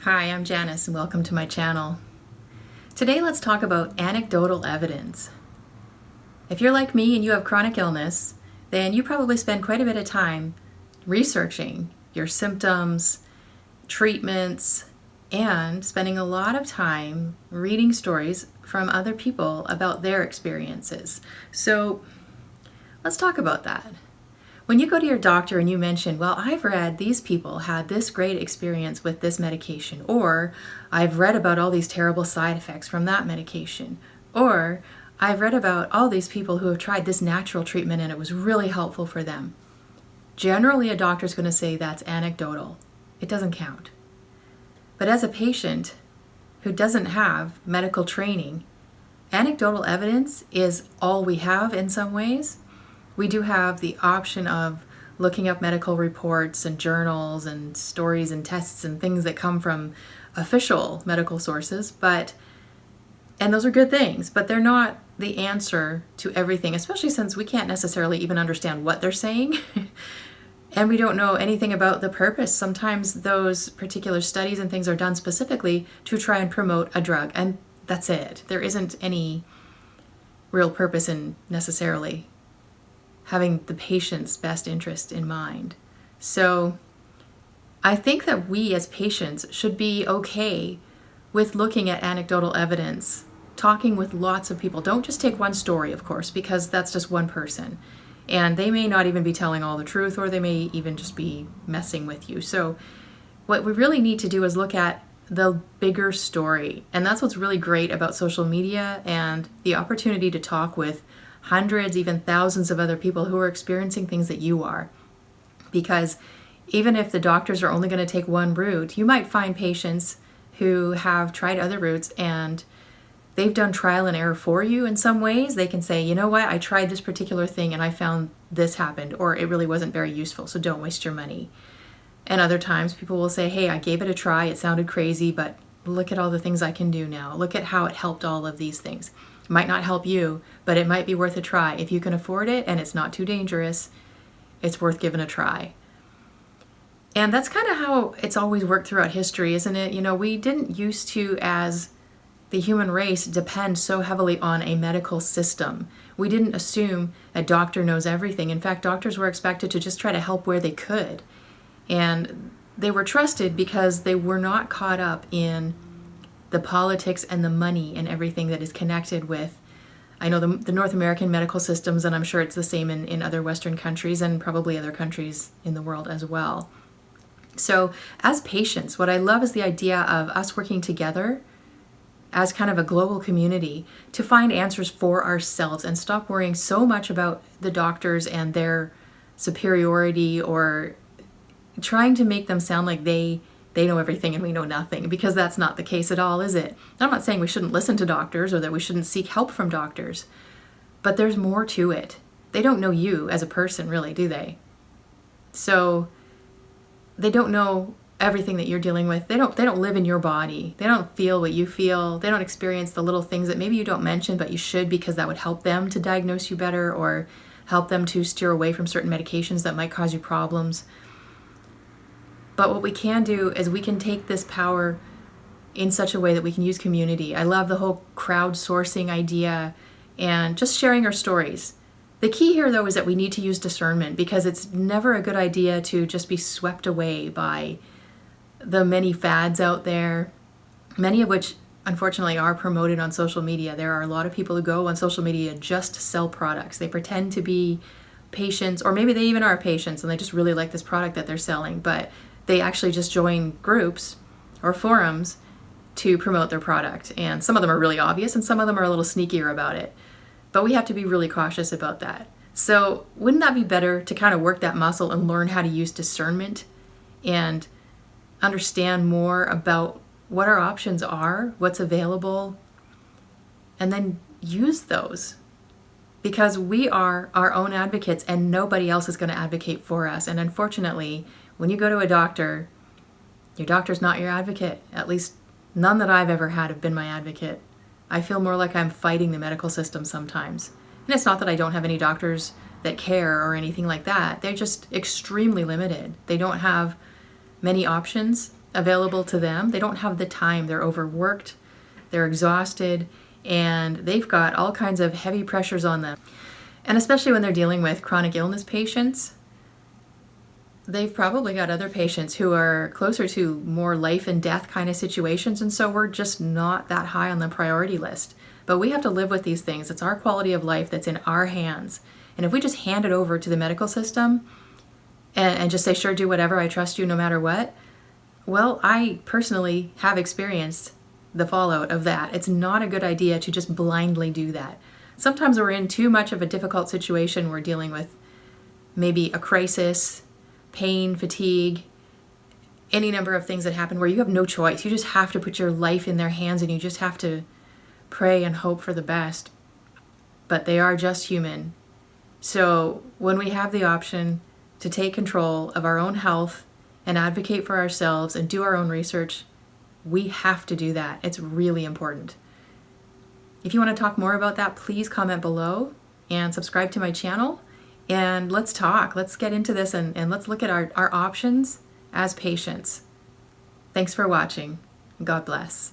Hi, I'm Janice and welcome to my channel. Today let's talk about anecdotal evidence. If you're like me and you have chronic illness, then you probably spend quite a bit of time researching your symptoms, treatments, and spending a lot of time reading stories from other people about their experiences. So let's talk about that. When you go to your doctor and you mention, well, I've read these people had this great experience with this medication, or I've read about all these terrible side effects from that medication, or I've read about all these people who have tried this natural treatment and it was really helpful for them. Generally, a doctor's going to say that's anecdotal. It doesn't count. But as a patient who doesn't have medical training, anecdotal evidence is all we have in some ways. We do have the option of looking up medical reports and journals and stories and tests and things that come from official medical sources, and those are good things, but they're not the answer to everything, especially since we can't necessarily even understand what they're saying. And we don't know anything about the purpose. Sometimes those particular studies and things are done specifically to try and promote a drug, and that's it. There isn't any real purpose in necessarily having the patient's best interest in mind. So I think that we as patients should be okay with looking at anecdotal evidence, talking with lots of people. Don't just take one story, of course, because that's just one person. And they may not even be telling all the truth, or they may even just be messing with you. So what we really need to do is look at the bigger story. And that's what's really great about social media and the opportunity to talk with hundreds, even thousands of other people who are experiencing things that you are. Because even if the doctors are only going to take one route, you might find patients who have tried other routes and they've done trial and error for you in some ways. They can say, you know what, I tried this particular thing and I found this happened, or it really wasn't very useful, so don't waste your money. And other times people will say, hey, I gave it a try, it sounded crazy, but look at all the things I can do now. Look at how it helped all of these things. It might not help you, but it might be worth a try. If you can afford it and it's not too dangerous, it's worth giving a try. And that's kind of how it's always worked throughout history, isn't it? You know, we didn't used to, as the human race, depend so heavily on a medical system. We didn't assume a doctor knows everything. In fact, doctors were expected to just try to help where they could. And they were trusted because they were not caught up in the politics and the money and everything that is connected with, I know the North American medical systems, and I'm sure it's the same in other Western countries and probably other countries in the world as well. So as patients, what I love is the idea of us working together as kind of a global community to find answers for ourselves and stop worrying so much about the doctors and their superiority, or trying to make them sound like they know everything and we know nothing, because that's not the case at all, is it? I'm not saying we shouldn't listen to doctors or that we shouldn't seek help from doctors, but there's more to it. They don't know you as a person, really, do they? So they don't know everything that you're dealing with. They don't live in your body. They don't feel what you feel. They don't experience the little things that maybe you don't mention, but you should, because that would help them to diagnose you better or help them to steer away from certain medications that might cause you problems. But what we can do is we can take this power in such a way that we can use community. I love the whole crowdsourcing idea and just sharing our stories. The key here, though, is that we need to use discernment, because it's never a good idea to just be swept away by the many fads out there, many of which unfortunately are promoted on social media. There are a lot of people who go on social media just to sell products. They pretend to be patients, or maybe they even are patients and they just really like this product that they're selling, but they actually just join groups or forums to promote their product. And some of them are really obvious and some of them are a little sneakier about it. But we have to be really cautious about that. So wouldn't that be better to kind of work that muscle and learn how to use discernment and understand more about what our options are, what's available, and then use those? Because we are our own advocates and nobody else is going to advocate for us. And unfortunately, when you go to a doctor, your doctor's not your advocate. At least none that I've ever had have been my advocate. I feel more like I'm fighting the medical system sometimes. And it's not that I don't have any doctors that care or anything like that. They're just extremely limited. They don't have many options. available to them. They don't have the time. They're overworked, they're exhausted, and they've got all kinds of heavy pressures on them. And especially when they're dealing with chronic illness patients, they've probably got other patients who are closer to more life and death kind of situations, and so we're just not that high on the priority list. But we have to live with these things. It's our quality of life that's in our hands. And if we just hand it over to the medical system and just say, sure, do whatever, I trust you no matter what, well, I personally have experienced the fallout of that. It's not a good idea to just blindly do that. Sometimes we're in too much of a difficult situation. We're dealing with maybe a crisis, pain, fatigue, any number of things that happen where you have no choice. You just have to put your life in their hands and you just have to pray and hope for the best. But they are just human. So when we have the option to take control of our own health and advocate for ourselves and do our own research, we have to do that. It's really important. If you want to talk more about that, please comment below and subscribe to my channel. And let's talk. Let's get into this and let's look at our options as patients. Thanks for watching. God bless.